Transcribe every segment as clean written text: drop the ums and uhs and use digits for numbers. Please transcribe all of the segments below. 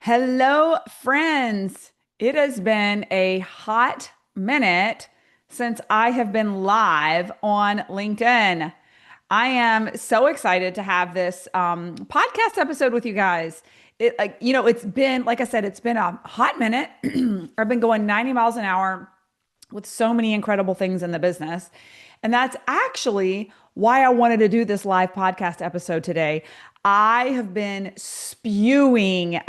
Hello, friends. It has been a hot minute since I have been live on LinkedIn. I am so excited to have this podcast episode with you guys. It's been, like I said, it's been a hot minute. I've been going 90 miles an hour with so many incredible things in the business. And that's actually why I wanted to do this live podcast episode today. I have been spewing,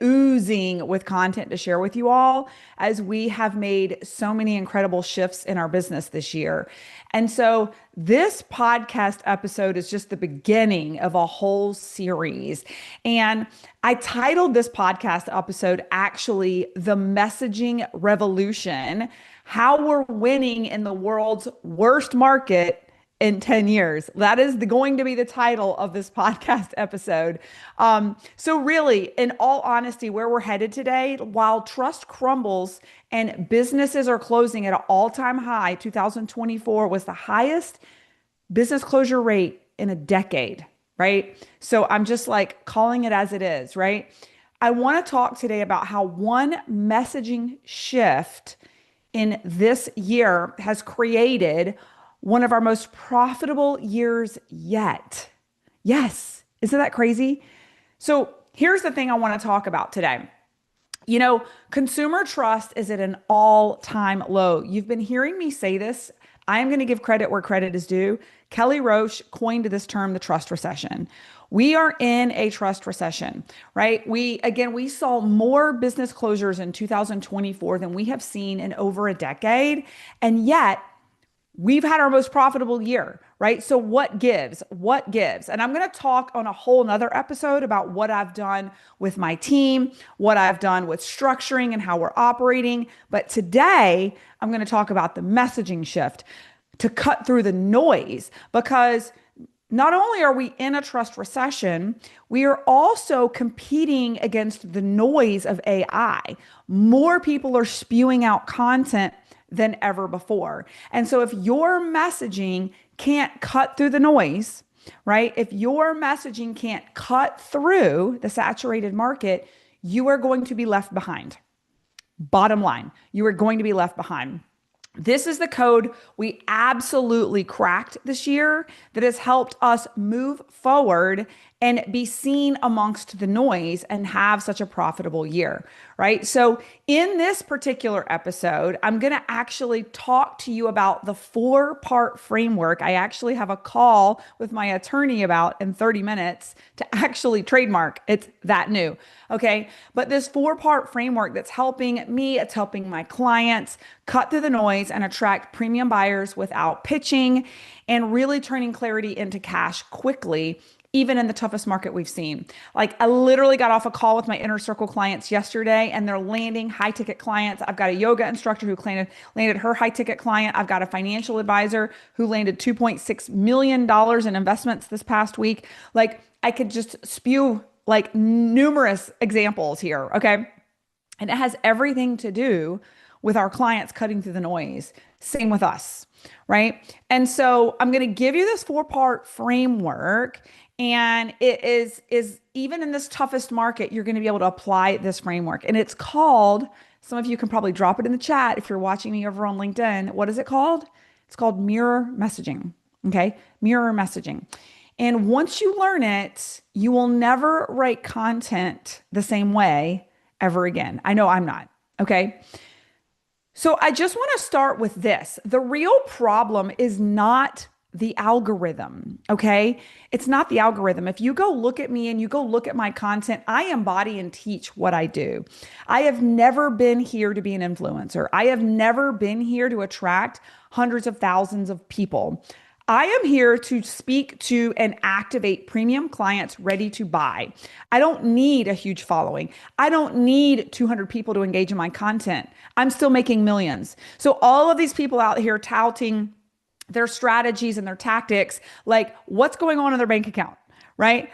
oozing with content to share with you all as we have made so many incredible shifts in our business this year. And so this podcast episode is just the beginning of a whole series. And I titled this podcast episode actually The Messaging Revolution: How We're Winning in the World's Worst Market in 10 years. That is going to be the title of this podcast episode. So really, in all honesty, where we're headed today, while trust crumbles and businesses are closing at an all-time high, 2024 was the highest business closure rate in a decade, right? So I'm just like calling it as it is, right? I want to talk today about how one messaging shift in this year has created one of our most profitable years yet. Yes, isn't that crazy? So here's the thing I want to talk about today. Consumer trust is at an all-time low. You've been hearing me say this. I am going to give credit where credit is due. Kelly Roche coined this term, the trust recession. We are in a trust recession, right? We saw more business closures in 2024 than we have seen in over a decade. And yet, we've had our most profitable year, right? So what gives? What gives? And I'm going to talk on a whole nother episode about what I've done with my team, what I've done with structuring and how we're operating. But today, I'm going to talk about the messaging shift to cut through the noise, because not only are we in a trust recession, we are also competing against the noise of AI. More people are spewing out content than ever before. And so if your messaging can't cut through the noise, right? If your messaging can't cut through the saturated market, you are going to be left behind. Bottom line, you are going to be left behind. This is the code we absolutely cracked this year that has helped us move forward and be seen amongst the noise and have such a profitable year, right? So in this particular episode, I'm going to actually talk to you about the 4-part framework I actually have a call with my attorney about in 30 minutes to actually trademark. It's that new. Okay. But this 4-part framework that's helping me, it's helping my clients cut through the noise and attract premium buyers without pitching, and really turning clarity into cash quickly, even in the toughest market we've seen. Like, I literally got off a call with my inner circle clients yesterday, and they're landing high ticket clients. I've got a yoga instructor who landed her high ticket client. I've got a financial advisor who landed $2.6 million in investments this past week. Like, I could just spew like numerous examples here. Okay. And it has everything to do with our clients cutting through the noise. Same with us, right? And so I'm going to give you this 4-part framework, and it is even in this toughest market, you're going to be able to apply this framework. And it's called, some of you can probably drop it in the chat if you're watching me over on LinkedIn. What is it called? It's called mirror messaging. Okay. Mirror messaging. And once you learn it, you will never write content the same way ever again. I know I'm not. Okay. So I just want to start with this. The real problem is not the algorithm. Okay. It's not the algorithm. If you go look at me and you go look at my content, I embody and teach what I do. I have never been here to be an influencer. I have never been here to attract hundreds of thousands of people. I am here to speak to and activate premium clients ready to buy. I don't need a huge following. I don't need 200 people to engage in my content. I'm still making millions. So all of these people out here touting their strategies and their tactics, like, what's going on in their bank account, right?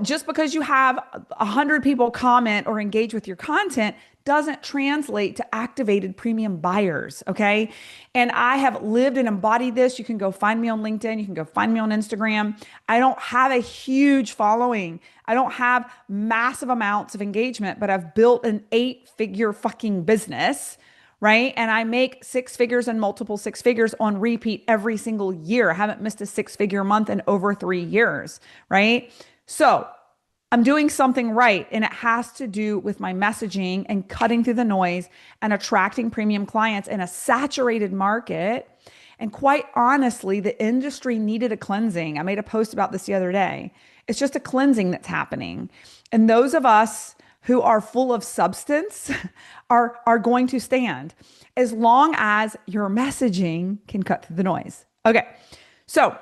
Just because you have 100 people comment or engage with your content doesn't translate to activated premium buyers. Okay. And I have lived and embodied this. You can go find me on LinkedIn. You can go find me on Instagram. I don't have a huge following. I don't have massive amounts of engagement, but I've built an 8-figure fucking business, right? And I make 6 figures and multiple 6 figures on repeat every single year. I haven't missed a 6-figure month in over 3 years, right? So I'm doing something right, and it has to do with my messaging and cutting through the noise and attracting premium clients in a saturated market. And quite honestly, the industry needed a cleansing. I made a post about this the other day. It's just a cleansing that's happening. And those of us who are full of substance are going to stand as long as your messaging can cut through the noise. Okay. So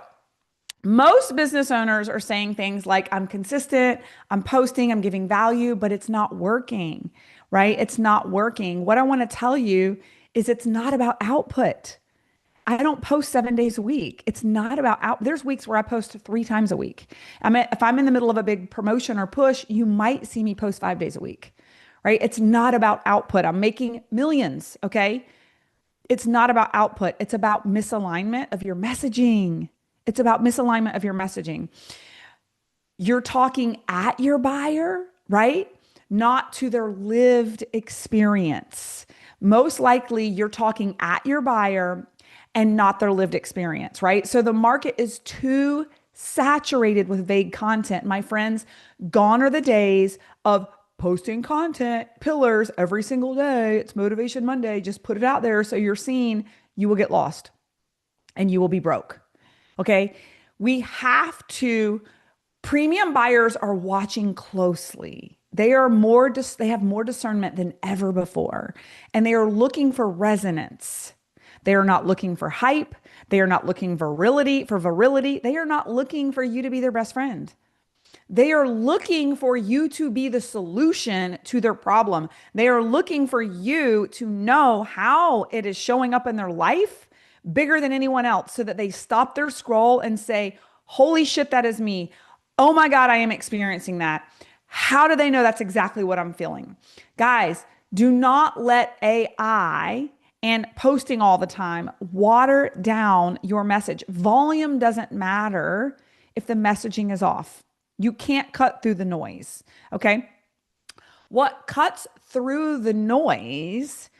most business owners are saying things like, I'm consistent, I'm posting, I'm giving value, but it's not working, right? It's not working. What I want to tell you is it's not about output. I don't post 7 days a week. It's not about out. There's weeks where I post 3 times a week. If I'm in the middle of a big promotion or push, you might see me post 5 days a week, right? It's not about output. I'm making millions, okay? It's not about output. It's about misalignment of your messaging. It's about misalignment of your messaging. You're talking at your buyer, right? Not to their lived experience. Most likely, you're talking at your buyer and not their lived experience, right? So the market is too saturated with vague content. My friends, gone are the days of posting content pillars every single day. It's Motivation Monday. Just put it out there so you're seen. You will get lost and you will be broke. Okay. We have to, premium buyers are watching closely. They are they have more discernment than ever before, and they are looking for resonance. They are not looking for hype. They are not looking for virility. They are not looking for you to be their best friend. They are looking for you to be the solution to their problem. They are looking for you to know how it is showing up in their life bigger than anyone else, so that they stop their scroll and say, holy shit, that is me. Oh my God, I am experiencing that. How do they know that's exactly what I'm feeling? Guys, do not let AI and posting all the time water down your message. Volume doesn't matter if the messaging is off. You can't cut through the noise. Okay. What cuts through the noise,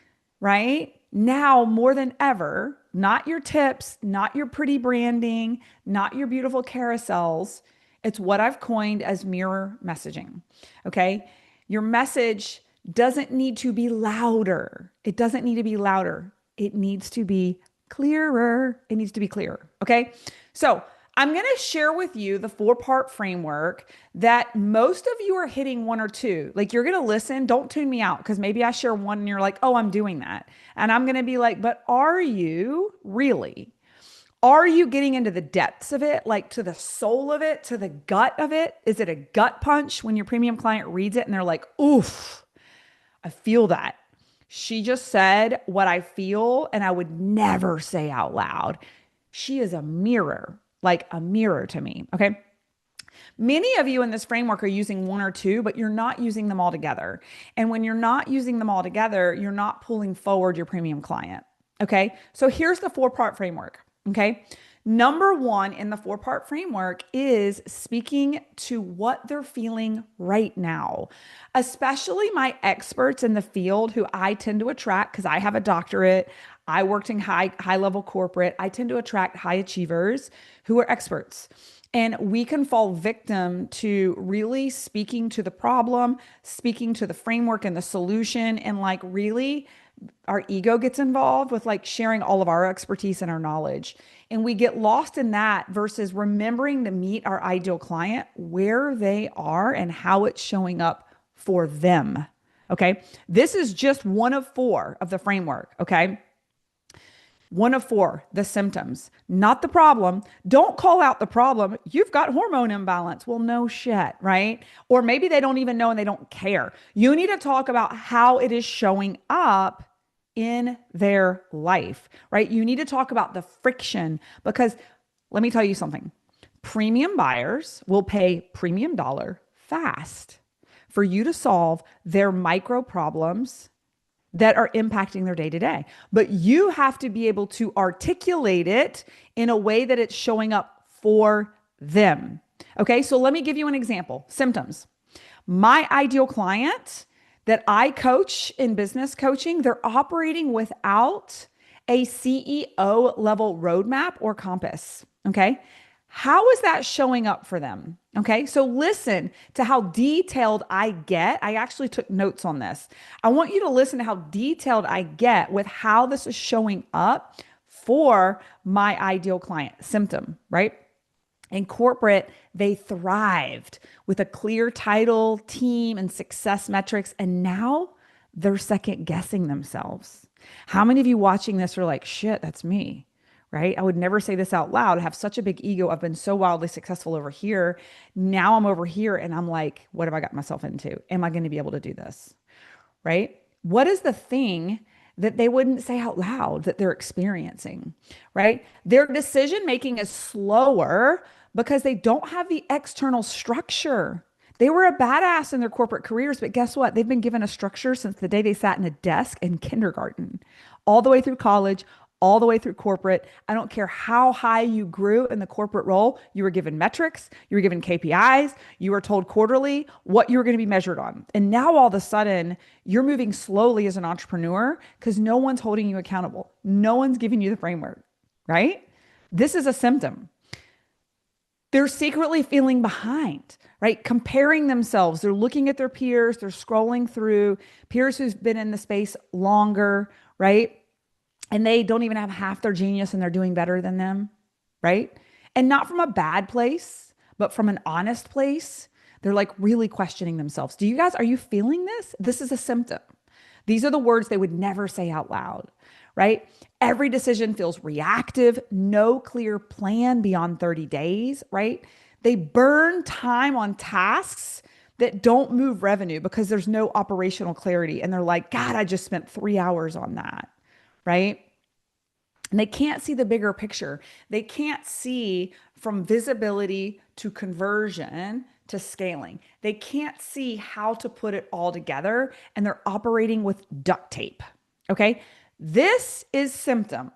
right? Now more than ever, not your tips, not your pretty branding, not your beautiful carousels. It's what I've coined as mirror messaging. Okay. Your message doesn't need to be louder. It doesn't need to be louder. It needs to be clearer. It needs to be clearer. Okay. So I'm going to share with you the 4-part framework that most of you are hitting 1 or 2. Like, you're going to listen. Don't tune me out, because maybe I share 1 and you're like, oh, I'm doing that. And I'm going to be like, but are you really? Are you getting into the depths of it, like to the soul of it, to the gut of it? Is it a gut punch when your premium client reads it and they're like, oof, I feel that. She just said what I feel and I would never say out loud. She is a mirror, like a mirror to me. Okay. Many of you in this framework are using 1 or 2, but you're not using them all together. And when you're not using them all together, you're not pulling forward your premium client. Okay. So here's the 4-part framework. Okay. Number 1 in the 4-part framework is speaking to what they're feeling right now, especially my experts in the field who I tend to attract because I have a doctorate. I worked in high level corporate. I tend to attract high achievers who are experts. And we can fall victim to really speaking to the problem, speaking to the framework and the solution, and like really our ego gets involved with like sharing all of our expertise and our knowledge. And we get lost in that versus remembering to meet our ideal client where they are and how it's showing up for them. Okay. This is just 1 of 4 of the framework. Okay. 1 of 4, the symptoms, not the problem. Don't call out the problem. You've got hormone imbalance. Well, no shit, right? Or maybe they don't even know and they don't care. You need to talk about how it is showing up in their life, right? You need to talk about the friction, because let me tell you something. Premium buyers will pay premium dollar fast for you to solve their micro problems that are impacting their day to day. But you have to be able to articulate it in a way that it's showing up for them. Okay, so let me give you an example. Symptoms. My ideal client that I coach in business coaching, they're operating without a CEO level roadmap or compass. Okay. How is that showing up for them? Okay. So listen to how detailed I get. I actually took notes on this. I want you to listen to how detailed I get with how this is showing up for my ideal client. Symptom, right? In corporate, they thrived with a clear title, team, and success metrics. And now they're second guessing themselves. How many of you watching this are like, shit, that's me, right? I would never say this out loud. I have such a big ego. I've been so wildly successful over here. Now I'm over here and I'm like, what have I got myself into? Am I going to be able to do this? Right? What is the thing that they wouldn't say out loud that they're experiencing, right? Their decision making is slower because they don't have the external structure. They were a badass in their corporate careers, but guess what? They've been given a structure since the day they sat in a desk in kindergarten, all the way through college, all the way through corporate. I don't care how high you grew in the corporate role, you were given metrics, you were given KPIs, you were told quarterly what you were going to be measured on. And now all of a sudden, you're moving slowly as an entrepreneur because no one's holding you accountable. No one's giving you the framework, right? This is a symptom. They're secretly feeling behind, right? Comparing themselves. They're looking at their peers. They're scrolling through peers who've been in the space longer, right? And they don't even have half their genius and they're doing better than them, right? And not from a bad place, but from an honest place. They're like really questioning themselves. Are you feeling this? This is a symptom. These are the words they would never say out loud, right? Every decision feels reactive, no clear plan beyond 30 days, right? They burn time on tasks that don't move revenue because there's no operational clarity. And they're like, God, I just spent 3 hours on that, right? And they can't see the bigger picture. They can't see from visibility to conversion to scaling. They can't see how to put it all together and they're operating with duct tape. Okay. This is symptom.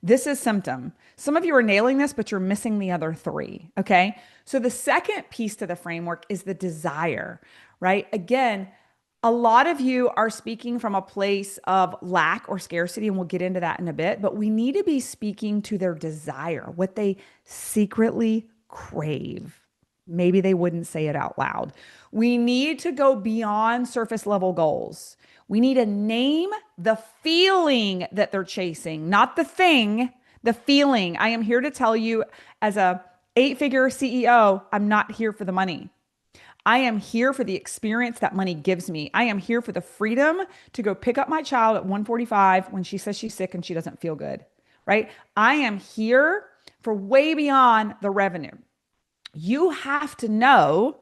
This is symptom. Some of you are nailing this, but you're missing the other three. Okay. So the second piece to the framework is the desire, right? Again, a lot of you are speaking from a place of lack or scarcity, and we'll get into that in a bit, but we need to be speaking to their desire, what they secretly crave. Maybe they wouldn't say it out loud. We need to go beyond surface level goals. We need to name the feeling that they're chasing, not the thing, the feeling. I am here to tell you as a 8-figure CEO, I'm not here for the money. I am here for the experience that money gives me. I am here for the freedom to go pick up my child at 1:45 when she says she's sick and she doesn't feel good, right? I am here for way beyond the revenue. You have to know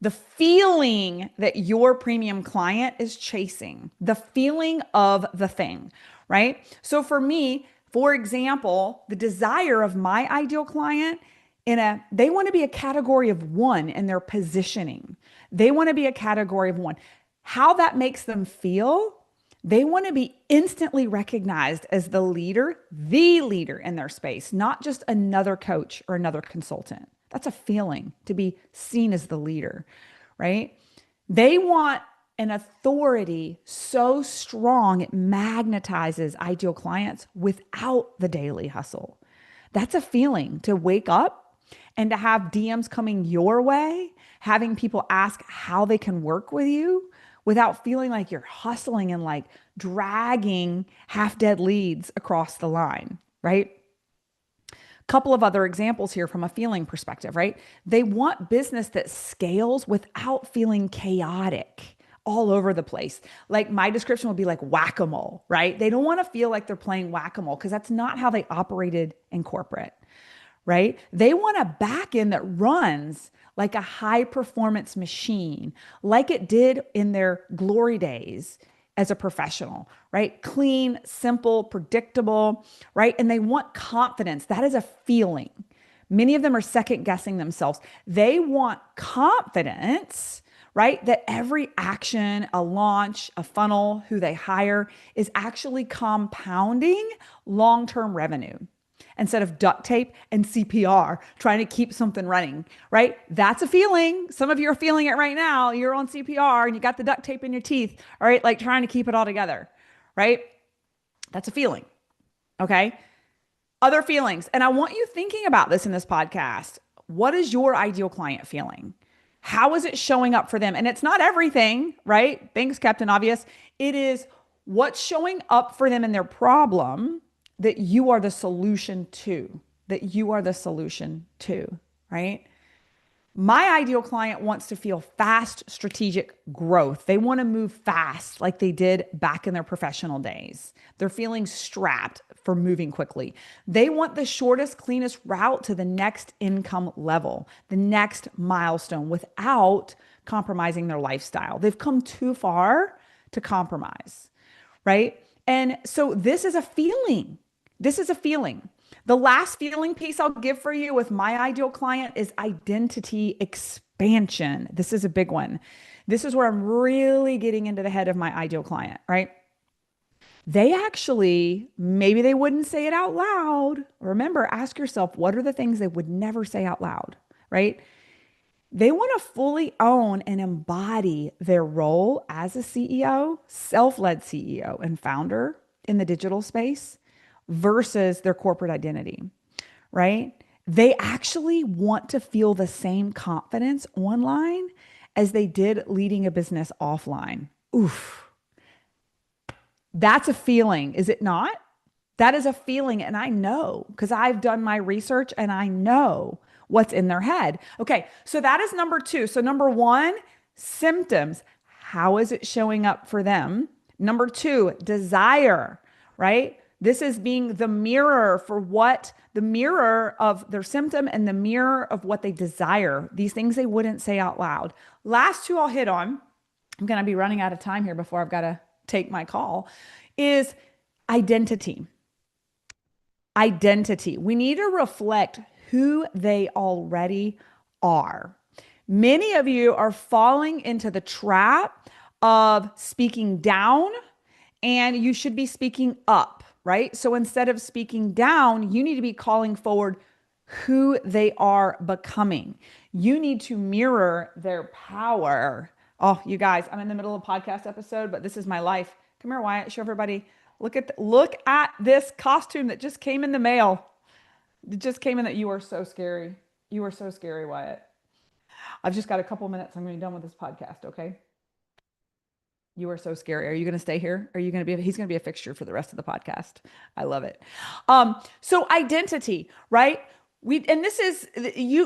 the feeling that your premium client is chasing, the feeling of the thing, right? So for me, for example, the desire of my ideal client they want to be a category of one in their positioning. They want to be a category of one. How that makes them feel, they want to be instantly recognized as the leader in their space, not just another coach or another consultant. That's a feeling to be seen as the leader, right? They want an authority so strong it magnetizes ideal clients without the daily hustle. That's a feeling to wake up and to have DMs coming your way, having people ask how they can work with you without feeling like you're hustling and like dragging half-dead leads across the line, right? Couple of other examples here from a feeling perspective, right? They want business that scales without feeling chaotic all over the place. Like my description would be like whack-a-mole, right? They don't want to feel like they're playing whack-a-mole because that's not how they operated in corporate, right? They want a back end that runs like a high performance machine, like it did in their glory days as a professional, right? Clean, simple, predictable, right? And they want confidence. That is a feeling. Many of them are second guessing themselves. They want confidence, right? That every action, a launch, a funnel, who they hire is actually compounding long-term revenue instead of duct tape and CPR, trying to keep something running, right? That's a feeling. Some of you are feeling it right now. You're on CPR and you got the duct tape in your teeth, all right? Like trying to keep it all together, right? That's a feeling. Okay. Other feelings. And I want you thinking about this in this podcast. What is your ideal client feeling? How is it showing up for them? And it's not everything, right? Thanks, Captain Obvious. It is what's showing up for them in their problem that you are the solution to, that you are the solution to, right? My ideal client wants to feel fast strategic growth. They want to move fast like they did back in their professional days. They're feeling strapped for moving quickly. They want the shortest, cleanest route to the next income level, the next milestone without compromising their lifestyle. They've come too far to compromise, right? And so this is a feeling. This is a feeling. The last feeling piece I'll give for you with my ideal client is identity expansion. This is a big one. This is where I'm really getting into the head of my ideal client, right? They actually, maybe they wouldn't say it out loud. Remember, ask yourself, what are the things they would never say out loud, right? They want to fully own and embody their role as a CEO, self-led CEO and founder in the digital space versus their corporate identity, right? They actually want to feel the same confidence online as they did leading a business offline. Oof. That's a feeling, is it not? That is a feeling. And I know because I've done my research and I know what's in their head. Okay, so that is number two. So, number one, symptoms. How is it showing up for them? Number two, desire, right? This is being the mirror for what the mirror of their symptom and the mirror of what they desire. These things they wouldn't say out loud. Last two I'll hit on. I'm going to be running out of time here before I've got to take my call, is identity. Identity. We need to reflect who they already are. Many of you are falling into the trap of speaking down, and you should be speaking up, right? So instead of speaking down, you need to be calling forward who they are becoming. You need to mirror their power. Oh, you guys, I'm in the middle of a podcast episode, but this is my life. Come here, Wyatt. Show everybody. Look at this costume that just came in the mail. It just came in that you are so scary. You are so scary, Wyatt. I've just got a couple minutes. I'm going to be done with this podcast, okay? You are so scary. Are you going to stay here? Are you going to be, he's going to be a fixture for the rest of the podcast. I love it. So identity, right? And this is, you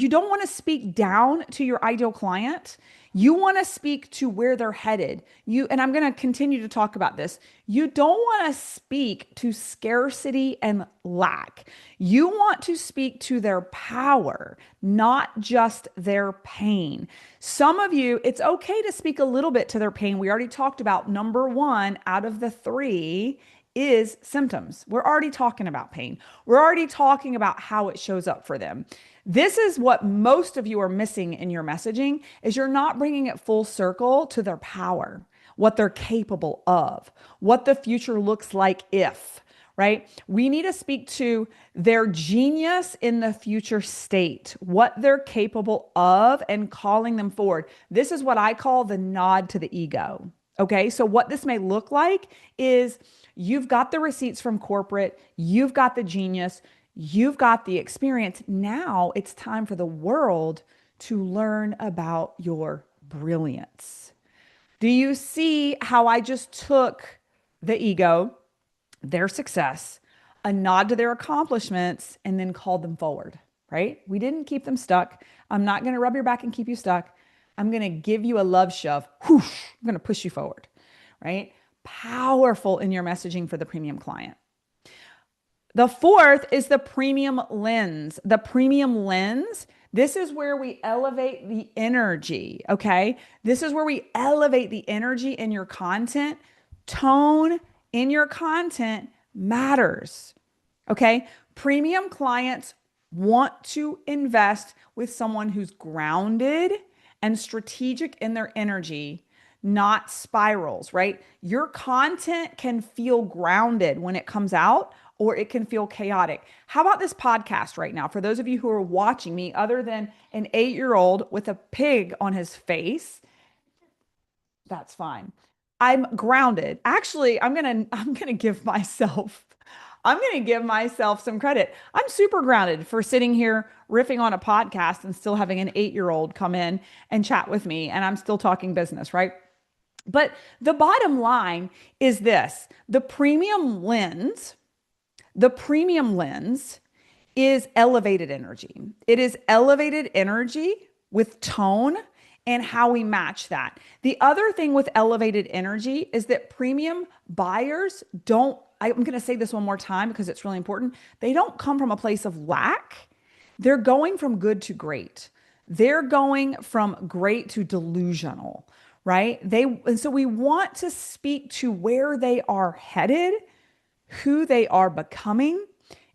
don't want to speak down to your ideal client. You want to speak to where they're headed. And I'm going to continue to talk about this. You don't want to speak to scarcity and lack. You want to speak to their power, not just their pain. Some of you, it's okay to speak a little bit to their pain. We already talked about number one out of the three is symptoms. We're already talking about pain. We're already talking about how it shows up for them. This is what most of you are missing in your messaging is you're not bringing it full circle to their power, what they're capable of, what the future looks like if, right? We need to speak to their genius in the future state, what they're capable of and calling them forward. This is what I call the nod to the ego. Okay, so what this may look like is you've got the receipts from corporate, you've got the genius, you've got the experience. Now it's time for the world to learn about your brilliance. Do you see how I just took the ego, their success, a nod to their accomplishments, and then called them forward, right? We didn't keep them stuck. I'm not going to rub your back and keep you stuck. I'm going to give you a love shove. Whoosh, I'm going to push you forward, right? Powerful in your messaging for the premium client. The fourth is the premium lens. The premium lens, this is where we elevate the energy, okay? This is where we elevate the energy in your content. Tone in your content matters, okay? Premium clients want to invest with someone who's grounded and strategic in their energy, not spirals, right? Your content can feel grounded when it comes out, or it can feel chaotic. How about this podcast right now? For those of you who are watching me, other than an 8-year-old with a pig on his face, that's fine. I'm grounded. Actually, I'm gonna give myself some credit. I'm super grounded for sitting here riffing on a podcast and still having an 8-year-old come in and chat with me, and I'm still talking business, right? But the bottom line is this: the premium lens is elevated energy. It is elevated energy with tone and how we match that. The other thing with elevated energy is that premium buyers don't, I'm going to say this one more time because it's really important. They don't come from a place of lack. They're going from good to great. They're going from great to delusional, right? And so we want to speak to where they are headed, who they are becoming,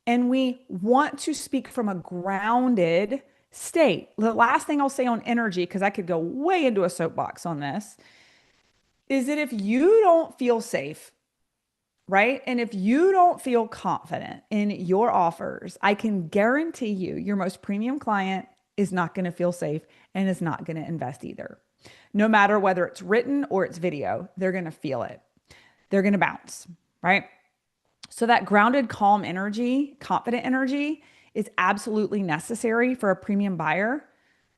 and we want to speak from a grounded state. The last thing I'll say on energy, because I could go way into a soapbox on this, is that if you don't feel safe, right? And if you don't feel confident in your offers, I can guarantee you your most premium client is not going to feel safe and is not going to invest either. No matter whether it's written or it's video, they're going to feel it. They're going to bounce, right? So that grounded, calm energy, confident energy is absolutely necessary for a premium buyer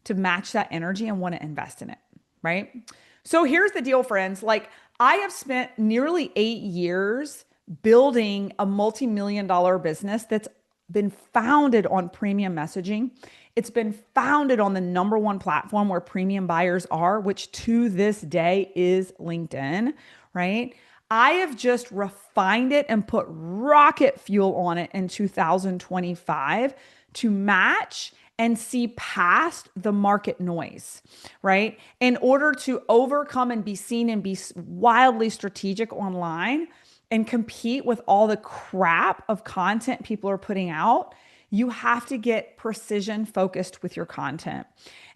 to match that energy and want to invest in it, right? So here's the deal, friends. Like, I have spent nearly 8 years building a multi-million dollar business that's been founded on premium messaging. It's been founded on the number one platform where premium buyers are, which to this day is LinkedIn, right? I have just refined it and put rocket fuel on it in 2025 to match and see past the market noise, right? In order to overcome and be seen and be wildly strategic online and compete with all the crap of content people are putting out, you have to get precision focused with your content.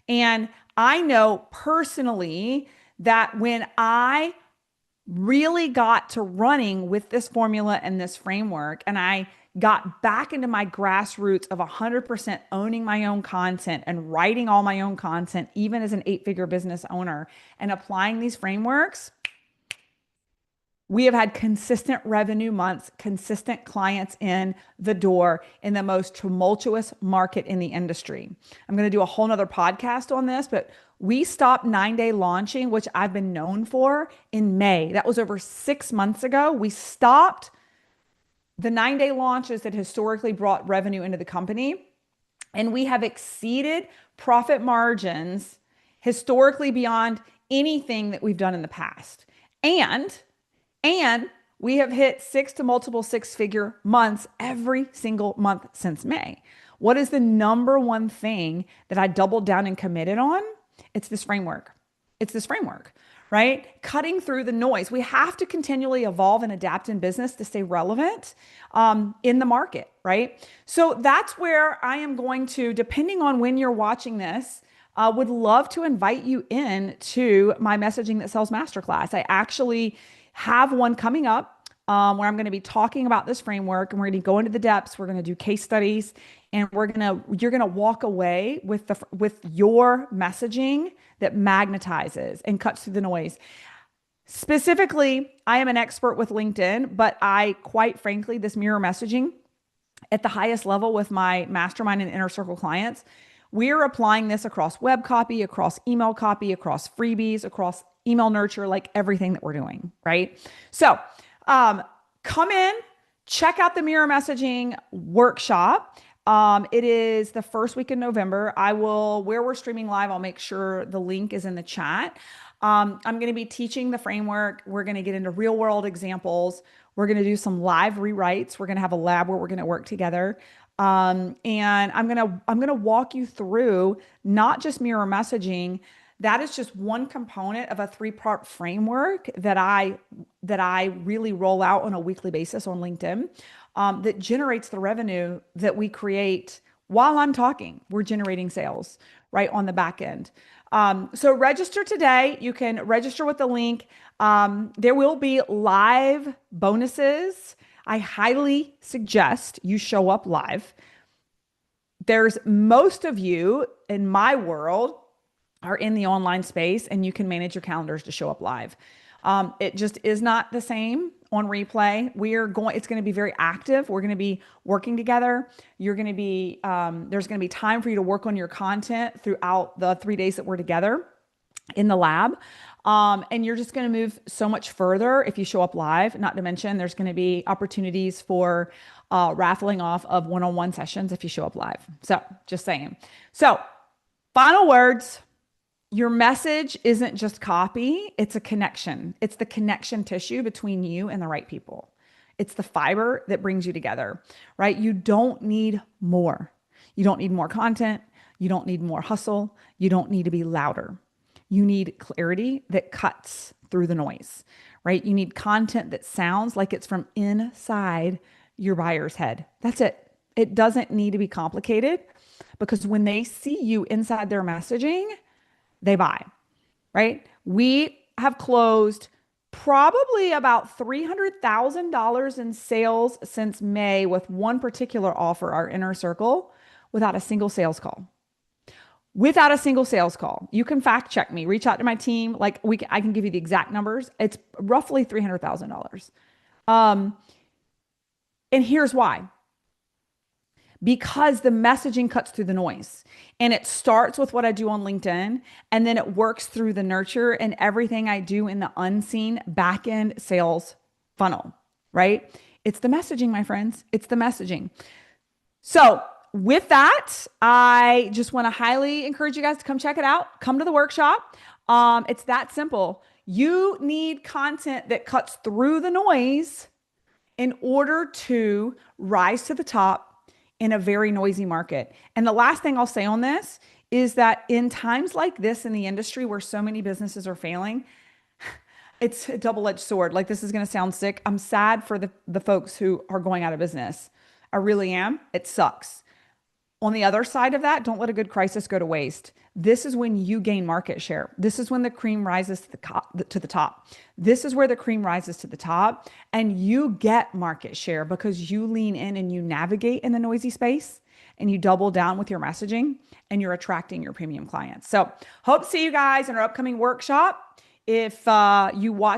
And I know personally that when I really got to running with this formula and this framework, and I got back into my grassroots of 100% owning my own content and writing all my own content, even as an 8-figure business owner, and applying these frameworks, we have had consistent revenue months, consistent clients in the door in the most tumultuous market in the industry. I'm going to do a whole nother podcast on this, but we stopped 9-day launching, which I've been known for, in May. That was over 6 months ago. We stopped the 9-day launches that historically brought revenue into the company, and we have exceeded profit margins historically beyond anything that we've done in the past. And we have hit 6 to multiple 6-figure months every single month since May. What is the number one thing that I doubled down and committed on? It's this framework. It's this framework, right? Cutting through the noise. We have to continually evolve and adapt in business to stay relevant in the market, right? So that's where I am going to, depending on when you're watching this, would love to invite you in to my Messaging That Sells Masterclass. I actually have one coming up where I'm going to be talking about this framework, and we're going to go into the depths. We're going to do case studies, and you're going to walk away with your messaging that magnetizes and cuts through the noise. Specifically, I am an expert with LinkedIn, but I, quite frankly, this mirror messaging at the highest level with my mastermind and inner circle clients, we're applying this across web copy, across email copy, across freebies, across email nurture, like everything that we're doing, right? So come in, check out the mirror messaging workshop. It is the first week in November. Where we're streaming live, I'll make sure the link is in the chat. I'm going to be teaching the framework. We're going to get into real world examples. We're going to do some live rewrites. We're going to have a lab where we're going to work together. And I'm going to walk you through not just mirror messaging. That is just one component of a 3-part framework that I really roll out on a weekly basis on LinkedIn, that generates the revenue that we create while I'm talking, we're generating sales right on the back end. So register today. You can register with the link. There will be live bonuses. I highly suggest you show up live. There's most of you in my world are in the online space and you can manage your calendars to show up live. It just is not the same on replay. It's going to be very active. We're going to be working together. There's going to be time for you to work on your content throughout the 3 days that we're together in the lab. And you're just going to move so much further if you show up live. Not to mention, there's going to be opportunities for raffling off of one-on-one sessions if you show up live. So just saying. So final words. Your message isn't just copy, it's a connection. It's the connection tissue between you and the right people. It's the fiber that brings you together, right? You don't need more. You don't need more content. You don't need more hustle. You don't need to be louder. You need clarity that cuts through the noise, right? You need content that sounds like it's from inside your buyer's head. That's it. It doesn't need to be complicated because when they see you inside their messaging, they buy, right? We have closed probably about $300,000 in sales since May with one particular offer, our inner circle, without a single sales call. Without a single sales call. You can fact check me, reach out to my team. I can give you the exact numbers. It's roughly $300,000. And here's why. Because the messaging cuts through the noise and it starts with what I do on LinkedIn and then it works through the nurture and everything I do in the unseen back end sales funnel, right? It's the messaging, my friends. It's the messaging. So with that, I just want to highly encourage you guys to come check it out. Come to the workshop. It's that simple. You need content that cuts through the noise in order to rise to the top in a very noisy market. And the last thing I'll say on this is that in times like this in the industry where so many businesses are failing, it's a double-edged sword. Like, this is going to sound sick. I'm sad for the folks who are going out of business. I really am. It sucks. On the other side of that, don't let a good crisis go to waste. This is when you gain market share. This is when the cream rises to the top. This is where the cream rises to the top and you get market share because you lean in and you navigate in the noisy space and you double down with your messaging and you're attracting your premium clients. So hope to see you guys in our upcoming workshop. If you watch